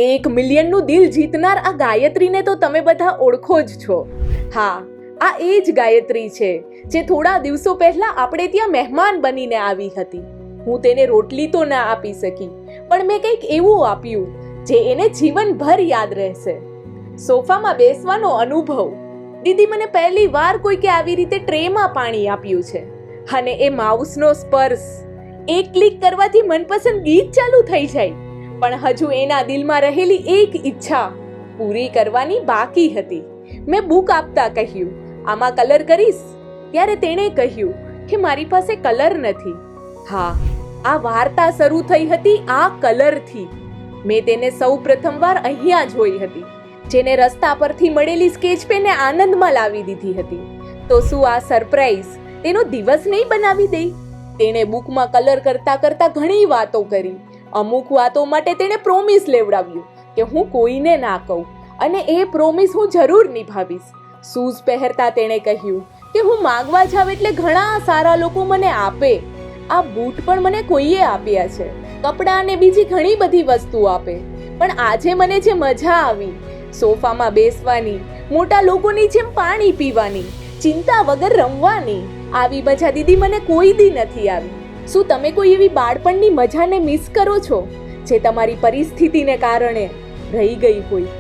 1 મિલિયનનું દિલ જીતનાર આ ગાયત્રીને તો તમે બધા ઓળખો જ છો. હા, આ એ જ ગાયત્રી છે જે થોડા દિવસો પહેલા આપણે ત્યાં મહેમાન બનીને આવી હતી. હું તેને રોટલી તો ના આપી શકી, પણ મેં કંઈક એવું આપ્યું જે એને જીવનભર યાદ રહેશે. સોફામાં બેસવાનો અનુભવ. દીદી, મને પહેલી વાર કોઈકે આવી રીતે ટ્રેમાં પાણી આપ્યું છે. અને એ માઉસનો સ્પર્શ. એક ક્લિક કરવાથી મનપસંદ ગીત ચાલુ થઈ જાય. પણ હજુ એના દિલમાં રહેલી એક ઈચ્છા પૂરી કરવાની બાકી હતી. મેં બુક આપતા કહ્યું, આમાં કલર કરીશ? ત્યારે તેણે કહ્યું કે મારી પાસે કલર નથી. હા, આ વાર્તા શરૂ થઈ હતી આ કલરથી. મેં તેને સૌ પ્રથમવાર અહીંયા જોઈ હતી, જેને રસ્તા પરથી મળેલી સ્કેચ પેને આનંદમાં લાવી દીધી હતી. તો શું આ સરપ્રાઈઝ તેનો દિવસ નહીં બનાવી દે? તેણે બુકમાં કલર કરતા કરતા ઘણી વાતો કરી. અમુક વાતો માટે તેણે પ્રોમિસ લેવડાવ્યું કે હું કોઈને ના કહું, અને એ પ્રોમિસ હું જરૂર નિભાવીશ. શૂઝ પહેરતા તેણે કહ્યું કે હું માંગવા જાવ એટલે ઘણા સારા લોકો મને આપે. આ બૂટ પણ મને કોઈએ આપ્યા છે, કપડાં અને બીજી ઘણી બધી વસ્તુઓ આપે. પણ આજે મને જે મજા આવી, સોફામાં બેસવાની, મોટા લોકોની જેમ પાણી પીવાની, ચિંતા વગર રમવાની, આવી મજા દીદી મને કોઈ દી નથી આવી. શું તમે કોઈ એવી બાળપણની મજાને મિસ કરો છો જે તમારી પરિસ્થિતિને કારણે રહી ગઈ હોય?